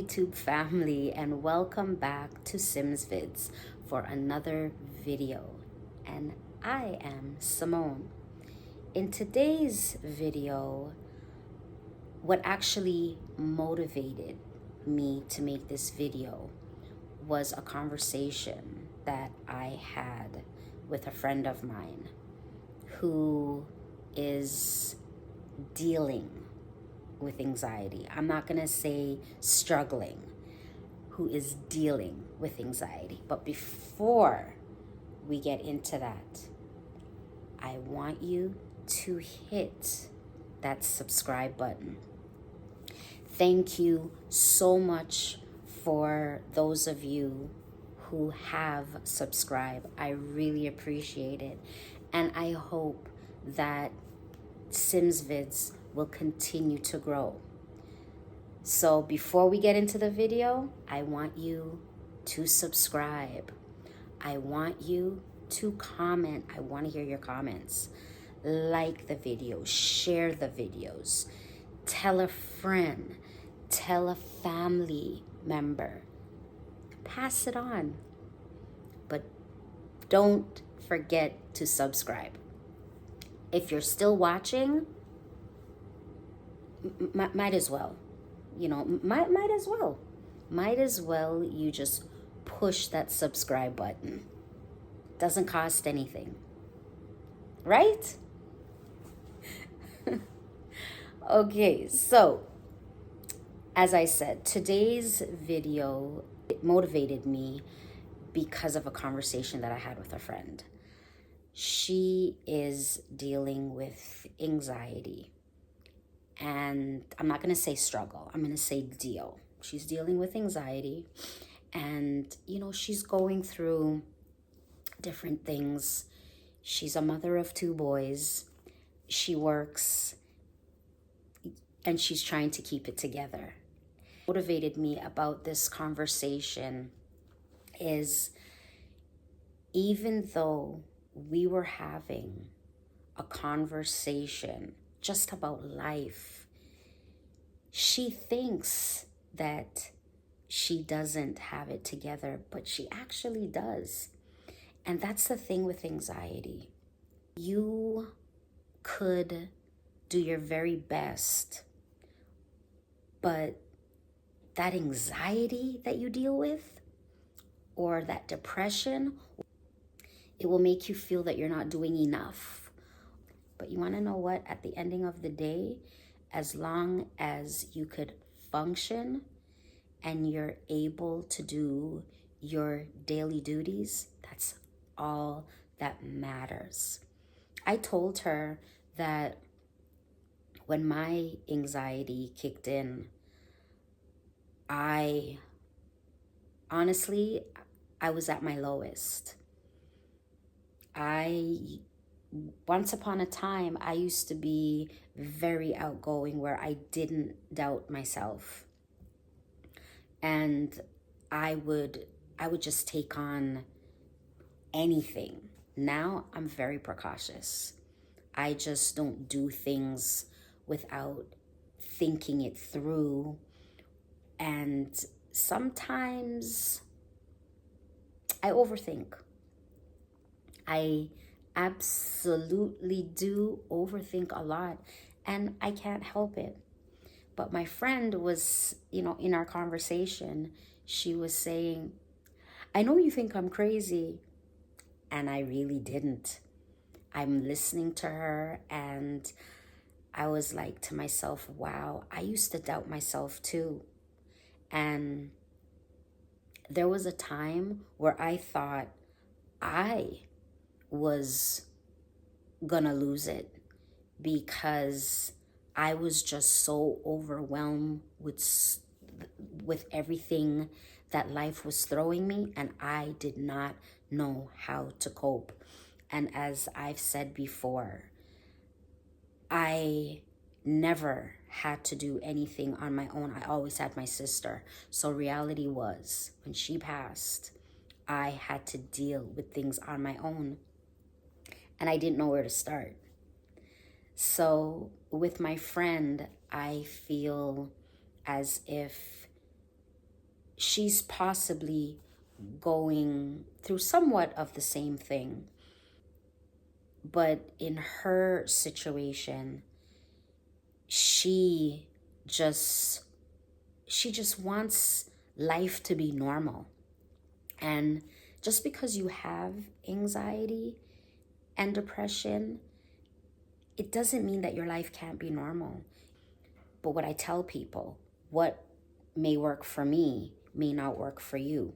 YouTube family, and welcome back to Simz Vidz for another video. And I am Simone. In today's video, what actually motivated me to make this video was a conversation that I had with a friend of mine who is dealing with anxiety. I'm not gonna say struggling, who is dealing with anxiety. But before we get into that, I want you to hit that subscribe button. Thank you so much for those of you who have subscribed. I really appreciate it. And I hope that Simz Vidz will continue to grow. So before we get into the video, I want you to subscribe. I want you to comment. I want to hear your comments. Like the video, share the videos, tell a friend, tell a family member, pass it on. But don't forget to subscribe. If you're still watching, might as well, might as well you just push that subscribe button. Doesn't cost anything, right? Okay, so as I said, today's video motivated me because of a conversation that I had with a friend. She is dealing with anxiety. And I'm not going to say struggle. I'm going to say deal. She's dealing with anxiety. And, she's going through different things. She's a mother of 2 boys. She works. And she's trying to keep it together. What motivated me about this conversation is, even though we were having a conversation just about life, she thinks that she doesn't have it together, but she actually does. And that's the thing with anxiety. You could do your very best, but that anxiety that you deal with, or that depression, it will make you feel that you're not doing enough. But you want to know what? At the ending of the day, as long as you could function and you're able to do your daily duties, that's all that matters. I told her that when my anxiety kicked in, I was at my lowest. Once upon a time, I used to be very outgoing, where I didn't doubt myself. And I would just take on anything. Now I'm very precautious. I just don't do things without thinking it through. And sometimes I overthink. I absolutely do overthink a lot, and I can't help it. But my friend was, in our conversation, she was saying, I know you think I'm crazy, and I really didn't. I'm listening to her, and I was like to myself, wow, I used to doubt myself too. And there was a time where I thought I was gonna lose it, because I was just so overwhelmed with everything that life was throwing me, and I did not know how to cope. And as I've said before, I never had to do anything on my own. I always had my sister. So reality was, when she passed, I had to deal with things on my own. And I didn't know where to start. So with my friend, I feel as if she's possibly going through somewhat of the same thing. But in her situation, she just wants life to be normal. And just because you have anxiety and depression, it doesn't mean that your life can't be normal. But what I tell people, what may work for me may not work for you.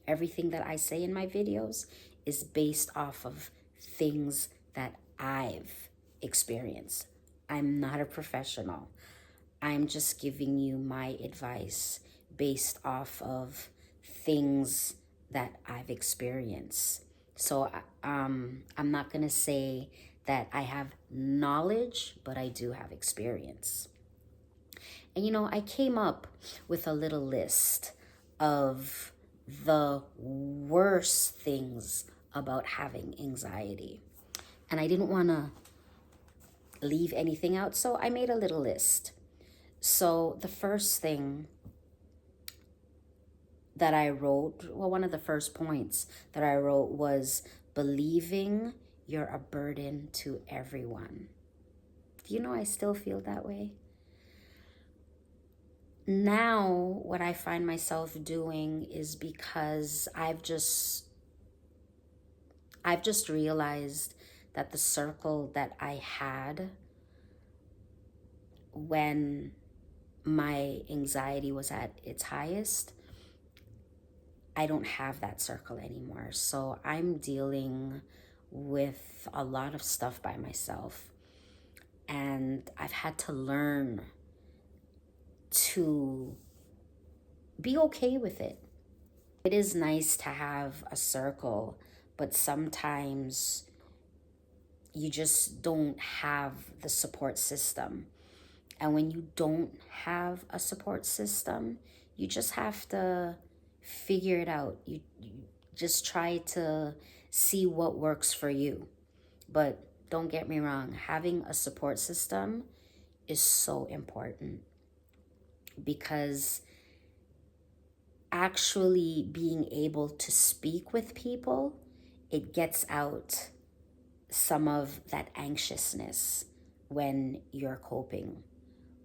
Everything that I say in my videos is based off of things that I've experienced. I'm not a professional. I'm just giving you my advice based off of things that I've experienced. So I'm not going to say that I have knowledge, but I do have experience. And I came up with a little list of the worst things about having anxiety. And I didn't want to leave anything out, so I made a little list. So the first thing that I wrote, one of the first points that I wrote was believing you're a burden to everyone. Do you know I still feel that way? Now, what I find myself doing is because I've just realized that the circle that I had when my anxiety was at its highest, I don't have that circle anymore. So I'm dealing with a lot of stuff by myself. And I've had to learn to be okay with it. It is nice to have a circle, but sometimes you just don't have the support system. And when you don't have a support system, you just have to figure it out. You just try to see what works for you. But don't get me wrong, having a support system is so important, because actually being able to speak with people, it gets out some of that anxiousness when you're coping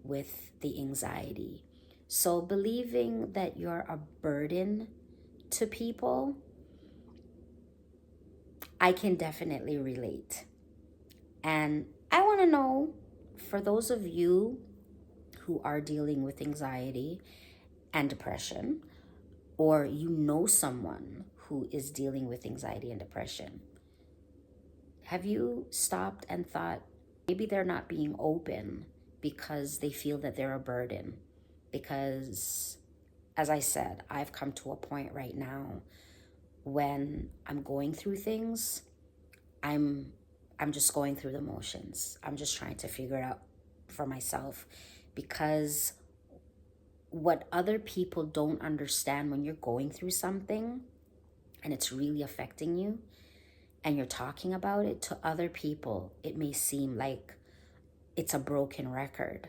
with the anxiety. So believing that you're a burden to people, I can definitely relate. And I want to know, for those of you who are dealing with anxiety and depression, or you know someone who is dealing with anxiety and depression, have you stopped and thought maybe they're not being open because they feel that they're a burden? Because, as I said, I've come to a point right now when I'm going through things, I'm just going through the motions. I'm just trying to figure it out for myself, because what other people don't understand, when you're going through something and it's really affecting you and you're talking about it to other people, it may seem like it's a broken record,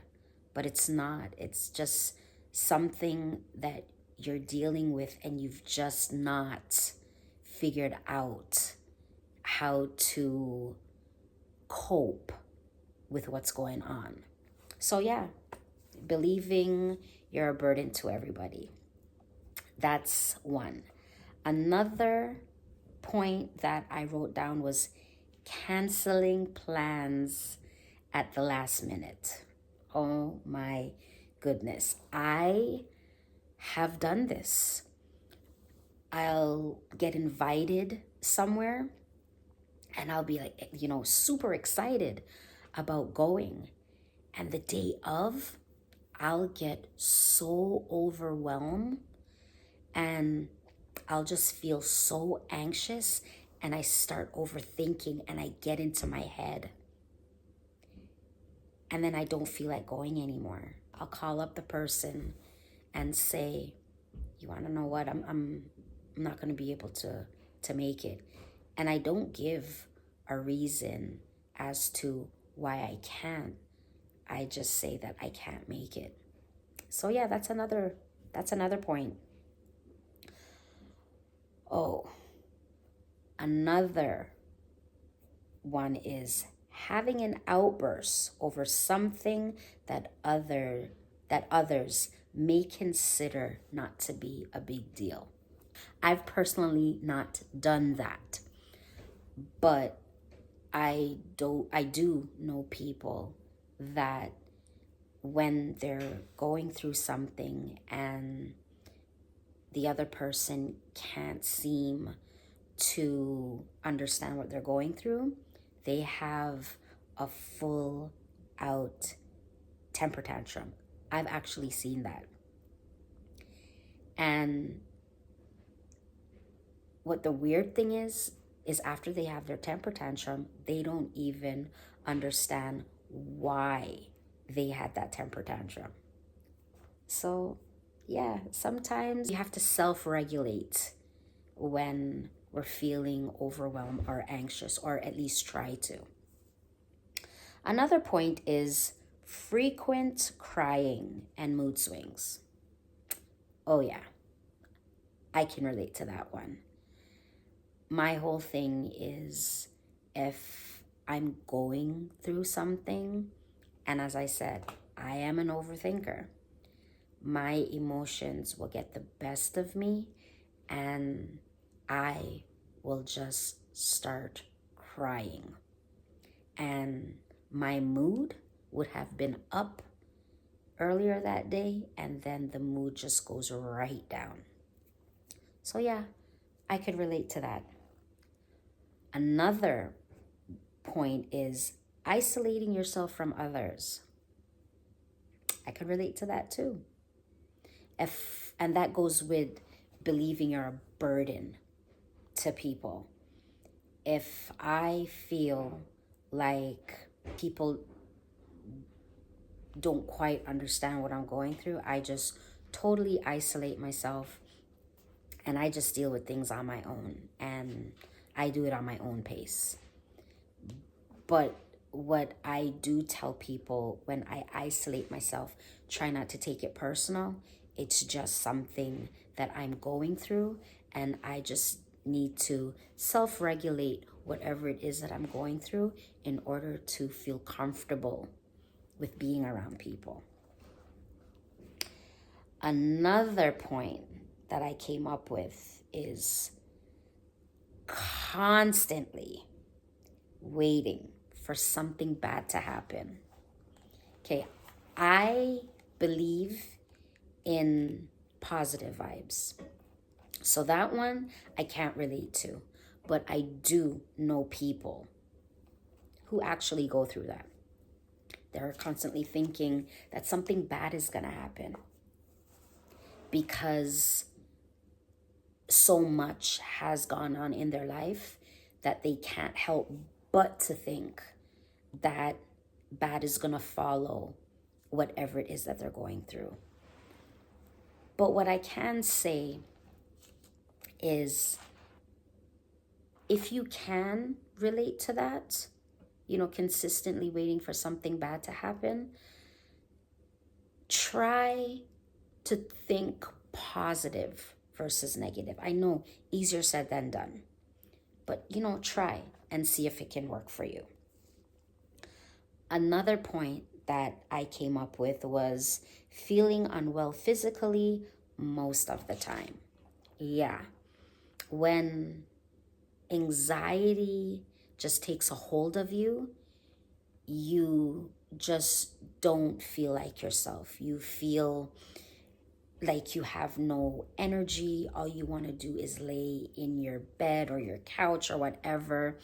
but it's not. It's just something that you're dealing with and you've just not figured out how to cope with what's going on. So yeah, believing you're a burden to everybody. That's one. Another point that I wrote down was canceling plans at the last minute. Oh my goodness. I have done this. I'll get invited somewhere and I'll be like, super excited about going. And the day of, I'll get so overwhelmed and I'll just feel so anxious, and I start overthinking and I get into my head. And then I don't feel like going anymore. I'll call up the person and say, you want to know what? I'm not going to be able to make it. And I don't give a reason as to why I can't. I just say that I can't make it. So yeah, that's another point. Oh, another one is having an outburst over something that others may consider not to be a big deal. I've personally not done that, but I do know people that when they're going through something and the other person can't seem to understand what they're going through, they have a full out temper tantrum. I've actually seen that. And what the weird thing is after they have their temper tantrum, they don't even understand why they had that temper tantrum. So, yeah, sometimes you have to self regulate when we're feeling overwhelmed or anxious, or at least try to. Another point is frequent crying and mood swings. Oh, yeah, I can relate to that one. My whole thing is if I'm going through something, and as I said, I am an overthinker, my emotions will get the best of me and I will just start crying. And my mood would have been up earlier that day, and then the mood just goes right down. So, yeah, I could relate to that. Another point is isolating yourself from others. I could relate to that too. And that goes with believing you're a burden to people. If I feel like people don't quite understand what I'm going through, I just totally isolate myself and I just deal with things on my own, and I do it on my own pace. But what I do tell people when I isolate myself, try not to take it personal. It's just something that I'm going through, and I just need to self-regulate whatever it is that I'm going through in order to feel comfortable with being around people. Another point that I came up with is constantly waiting for something bad to happen. Okay, I believe in positive vibes. So that one I can't relate to, but I do know people who actually go through that. They're constantly thinking that something bad is gonna happen because so much has gone on in their life that they can't help but to think that bad is gonna follow whatever it is that they're going through. But what I can say is if you can relate to that, consistently waiting for something bad to happen, try to think positive versus negative. I know, easier said than done, but try and see if it can work for you. Another point that I came up with was feeling unwell physically most of the time. Yeah, when anxiety just takes a hold of you, you just don't feel like yourself. You feel like you have no energy. All you want to do is lay in your bed or your couch or whatever.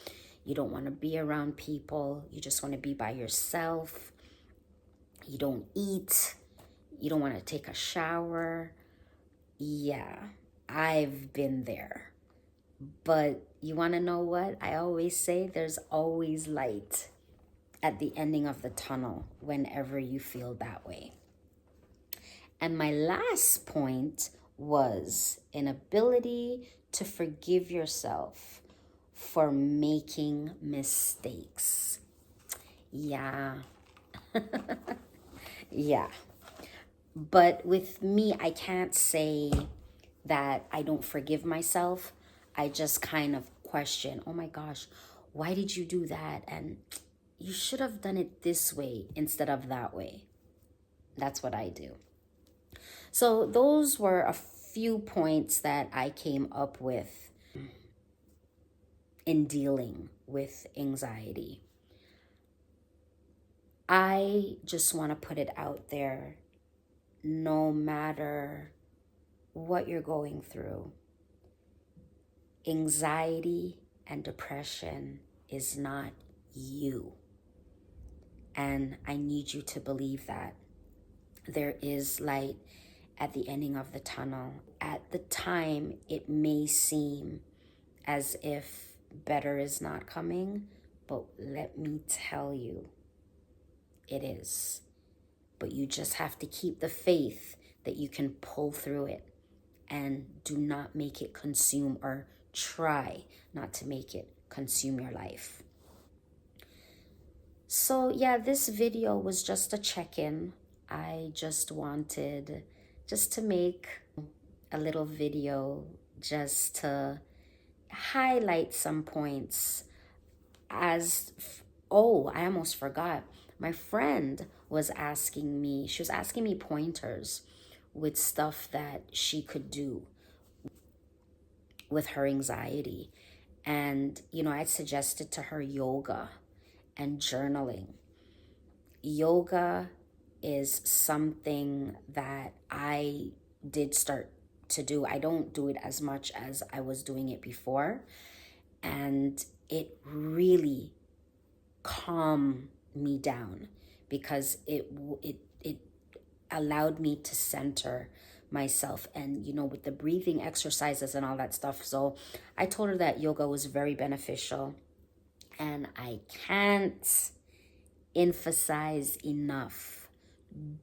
You don't want to be around people. You just want to be by yourself. You don't eat. You don't want to take a shower. Yeah, I've been there. But you want to know what? I always say there's always light at the ending of the tunnel whenever you feel that way. And my last point was an ability to forgive yourself for making mistakes. Yeah. Yeah. But with me, I can't say that I don't forgive myself, I just kind of question, oh my gosh, why did you do that? And you should have done it this way instead of that way. That's what I do. So those were a few points that I came up with in dealing with anxiety. I just want to put it out there, no matter what you're going through, anxiety and depression is not you. And I need you to believe that. There is light at the ending of the tunnel. At the time, it may seem as if better is not coming, but let me tell you, it is. But you just have to keep the faith that you can pull through it, and do not make it consume, or try not to make it consume your life. So yeah, this video was just a check-in. I just wanted to make a little video just to highlight some points. Oh, I almost forgot. My friend was asking me, pointers with stuff that she could do with her anxiety. And, I suggested to her yoga and journaling. Yoga is something that I did start to do. I don't do it as much as I was doing it before. And it really calmed me down because it allowed me to center myself, and with the breathing exercises and all that stuff. So I told her that yoga was very beneficial, and I can't emphasize enough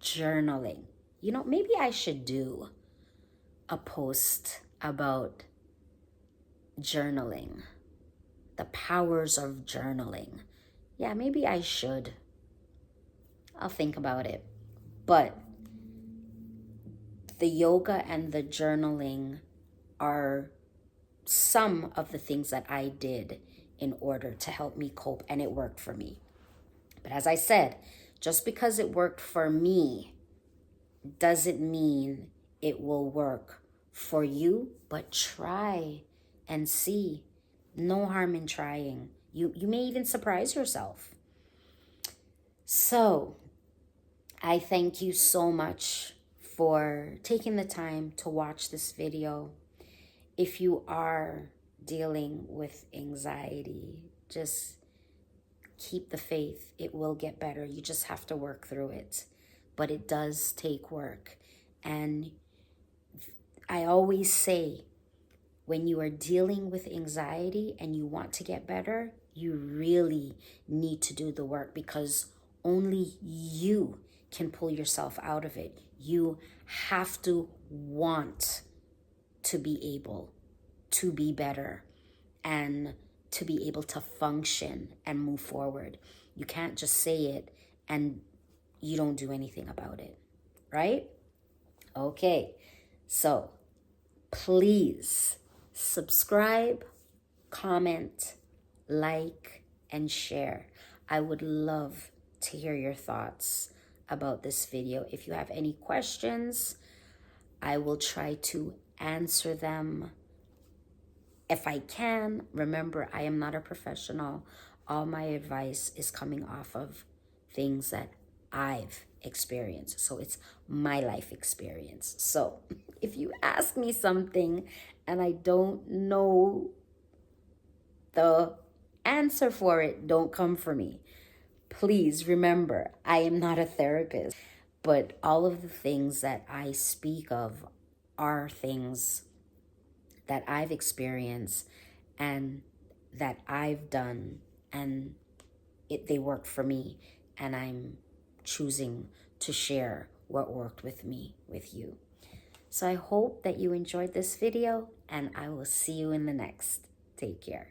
journaling. Maybe I should do a post about journaling, the powers of journaling. Yeah, maybe I should. I'll think about it. But the yoga and the journaling are some of the things that I did in order to help me cope, and it worked for me. But as I said, just because it worked for me doesn't mean it will work for you, but try and see. No harm in trying. You may even surprise yourself. So I thank you so much for taking the time to watch this video. If you are dealing with anxiety, just keep the faith. It will get better. You just have to work through it. But it does take work. And I always say, when you are dealing with anxiety and you want to get better, you really need to do the work, because only you can pull yourself out of it. You have to want to be able to be better and to be able to function and move forward. You can't just say it and you don't do anything about it, right? Okay, so please subscribe, comment, like, and share. I would love to hear your thoughts about this video. If you have any questions, I will try to answer them if I can. Remember, I am not a professional. All my advice is coming off of things that I've experienced. So it's my life experience. So if you ask me something and I don't know the answer for it, don't come for me. Please remember, I am not a therapist, but all of the things that I speak of are things that I've experienced and that I've done, and they work for me, and I'm choosing to share what worked with me with you. So I hope that you enjoyed this video, and I will see you in the next. Take care.